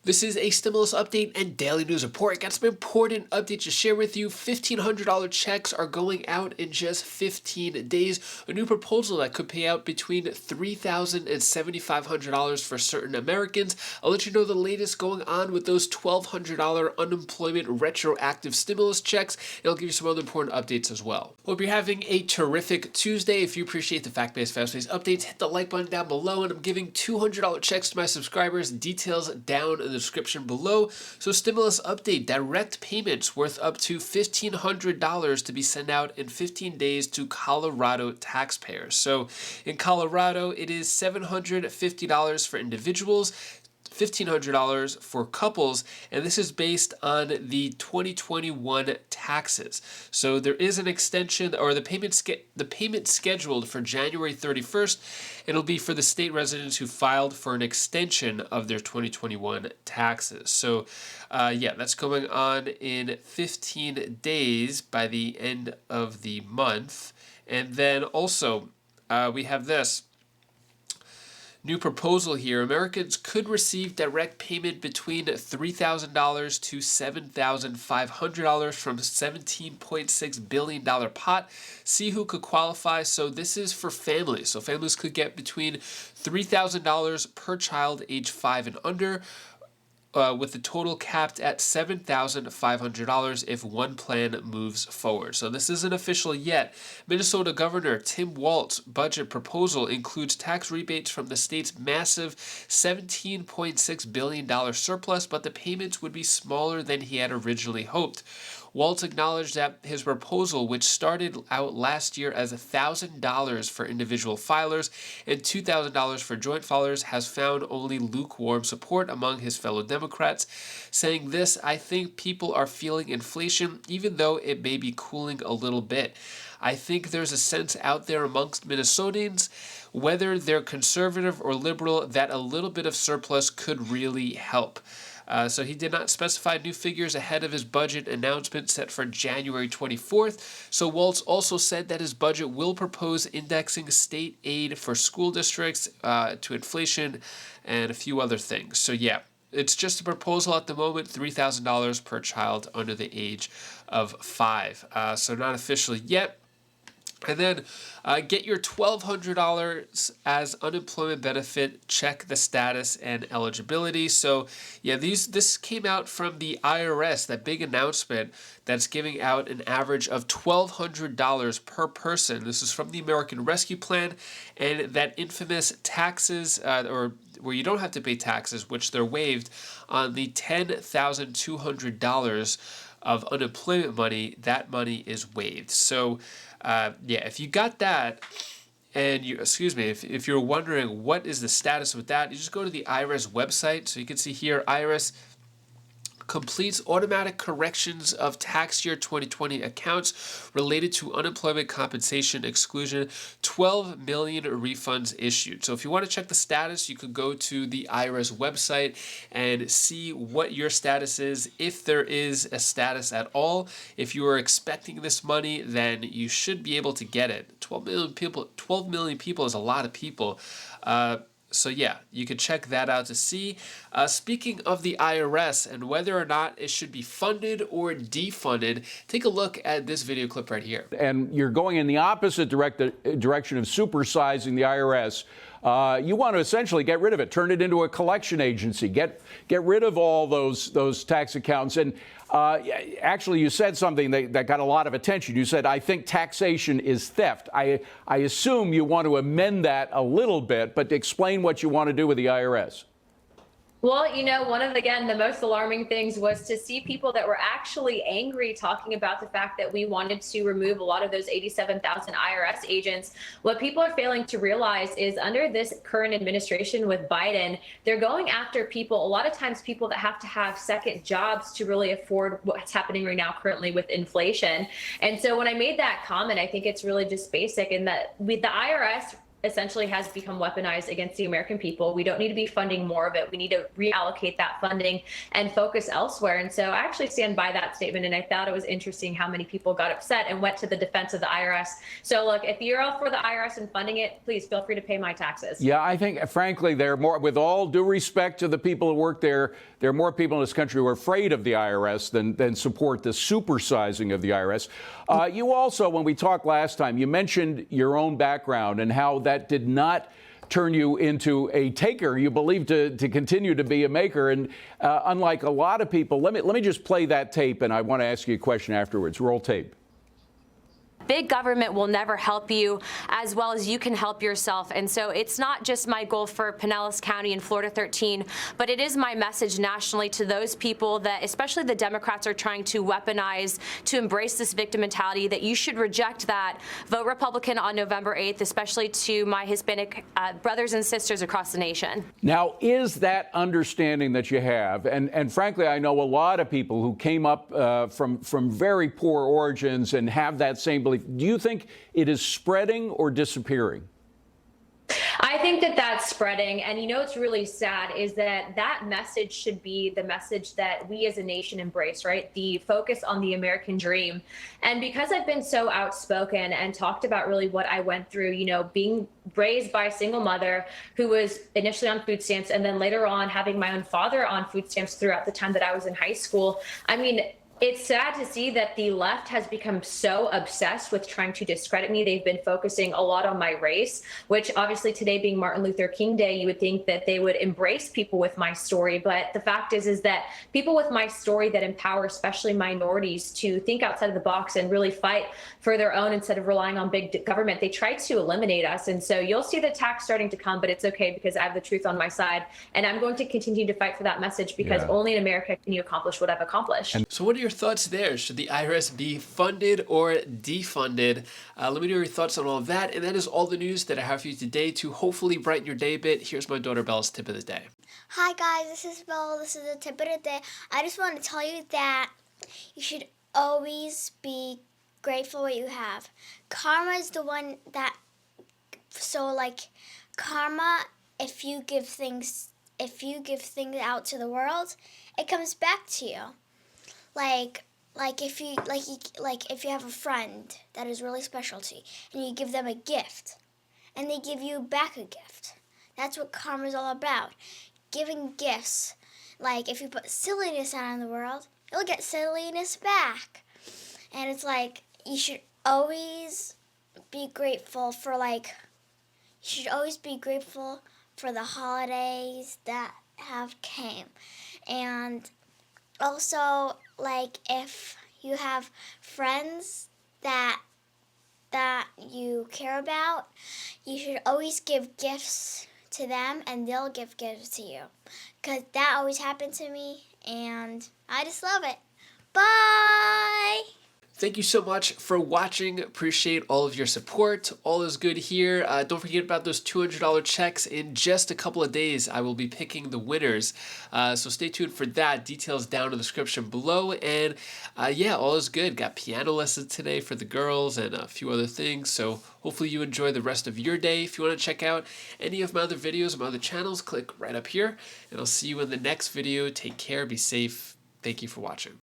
This is a stimulus update and daily news report. I got some important updates to share with you. $1,500 checks are going out in just 15 days. A new proposal that could pay out between $3,000 and $7,500 for certain Americans. I'll let you know the latest going on with those $1,200 unemployment retroactive stimulus checks, and I'll give you some other important updates as well. Hope you're having a terrific Tuesday. If you appreciate the fact-based, fast-paced updates, hit the like button down below, and I'm giving $200 checks to my subscribers. Details down in the description below. So stimulus update, direct payments worth up to $1,500 to be sent out in 15 days to Colorado taxpayers. So in Colorado, it is $750 for individuals, $1,500 for couples, and this is based on the 2021 taxes. So there is an extension, or the payment scheduled for January 31st. It'll be for the state residents who filed for an extension of their 2021 taxes. So yeah, that's going on in 15 days by the end of the month. And then also we have this new proposal here. Americans could receive direct payment between $3,000 to $7,500 from $17.6 billion pot. See who could qualify. So this is for families. So families could get between $3,000 per child age 5 and under, with the total capped at $7,500 if one plan moves forward. So this isn't official yet. Minnesota Governor Tim Walz's budget proposal includes tax rebates from the state's massive $17.6 billion surplus, but the payments would be smaller than he had originally hoped. Walz acknowledged that his proposal, which started out last year as $1,000 for individual filers and $2,000 for joint filers, has found only lukewarm support among his fellow Democrats, saying this: "I think people are feeling inflation, even though it may be cooling a little bit. I think there's a sense out there amongst Minnesotans, whether they're conservative or liberal, that a little bit of surplus could really help." So he did not specify new figures ahead of his budget announcement set for January 24th. So Walz also said that his budget will propose indexing state aid for school districts to inflation and a few other things. So yeah, it's just a proposal at the moment, $3,000 per child under the age of 5. So not official yet. And then get your $1,200 as unemployment benefit. Check the status and eligibility. So yeah, this came out from the IRS, that big announcement that's giving out an average of $1,200 per person. This is from the American Rescue Plan, and that infamous taxes, or where you don't have to pay taxes, which they're waived on the $10,200 of unemployment money, that money is waived. So yeah, if you got that, and if you're wondering what is the status with that, you just go to the IRS website. So you can see here, IRS completes automatic corrections of tax year 2020 accounts related to unemployment compensation exclusion, 12 million refunds issued. So if you want to check the status, you could go to the IRS website and see what your status is, if there is a status at all. If you are expecting this money, then you should be able to get it. 12 million people is a lot of people. So yeah, you can check that out to see. Speaking of the IRS and whether or not it should be funded or defunded, take a look at this video clip right here. And you're going in the opposite direction of supersizing the IRS. You want to essentially get rid of it, turn it into a collection agency, get rid of all those tax accounts. And actually, you said something that got a lot of attention. You said, "I think taxation is theft." I assume you want to amend that a little bit, but explain what you want to do with the IRS. Well, one of, again, the most alarming things was to see people that were actually angry talking about the fact that we wanted to remove a lot of those 87,000 IRS agents. What people are failing to realize is under this current administration with Biden, they're going after people, a lot of times people that have to have second jobs to really afford what's happening right now currently with inflation. And so when I made that comment, I think it's really just basic in that with the IRS essentially has become weaponized against the American people. We don't need to be funding more of it. We need to reallocate that funding and focus elsewhere. And so I actually stand by that statement. And I thought it was interesting how many people got upset and went to the defense of the IRS. So look, if you're all for the IRS and funding it, please feel free to pay my taxes. Yeah, I think, frankly, they're more, with all due respect to the people who work there, there are more people in this country who are afraid of the IRS than support the supersizing of the IRS. You also, when we talked last time, you mentioned your own background and how that did not turn you into a taker. You believe to continue to be a maker. And unlike a lot of people, let me just play that tape, and I want to ask you a question afterwards. Roll tape. Big government will never help you as well as you can help yourself. And so it's not just my goal for Pinellas County and Florida 13, but it is my message nationally to those people that, especially the Democrats, are trying to weaponize, to embrace this victim mentality, that you should reject that. Vote Republican on November 8th, especially to my Hispanic brothers and sisters across the nation. Now, is that understanding that you have, and frankly, I know a lot of people who came up from very poor origins and have that same belief. Do you think it is spreading or disappearing? I think that that's spreading. And you know, what's really sad is that that message should be the message that we as a nation embrace, right? The focus on the American dream. And because I've been so outspoken and talked about really what I went through, you know, being raised by a single mother who was initially on food stamps and then later on having my own father on food stamps throughout the time that I was in high school. I mean, it's sad to see that the left has become so obsessed with trying to discredit me. They've been focusing a lot on my race, which obviously today being Martin Luther King Day, you would think that they would embrace people with my story. But the fact is that people with my story that empower, especially minorities, to think outside of the box and really fight for their own instead of relying on big government, they try to eliminate us. And so you'll see the attacks starting to come, but it's okay because I have the truth on my side. And I'm going to continue to fight for that message because only in America can you accomplish what I've accomplished. So what are your thoughts there? Should the IRS be funded or defunded? Let me know your thoughts on all of that. And that is all the news that I have for you today to hopefully brighten your day a bit. Here's my daughter Bella's tip of the day. Hi guys, this is Bella. This is the tip of the day. I just want to tell you that you should always be grateful what you have. Karma is the one that, karma, if you give things out to the world, it comes back to you. If you have a friend that is really special to you and you give them a gift and they give you back a gift. That's what karma is all about. Giving gifts. Like if you put silliness out in the world, you'll get silliness back. And it's like you should always be grateful for the holidays that have came. And also, if you have friends that you care about, you should always give gifts to them and they'll give gifts to you. Because that always happened to me and I just love it. Bye! Thank you so much for watching. Appreciate all of your support. All is good here. Don't forget about those $200 checks. In just a couple of days, I will be picking the winners. So stay tuned for that. Details down in the description below. And yeah, all is good. Got piano lessons today for the girls and a few other things. So hopefully you enjoy the rest of your day. If you want to check out any of my other videos, my other channels, click right up here. And I'll see you in the next video. Take care. Be safe. Thank you for watching.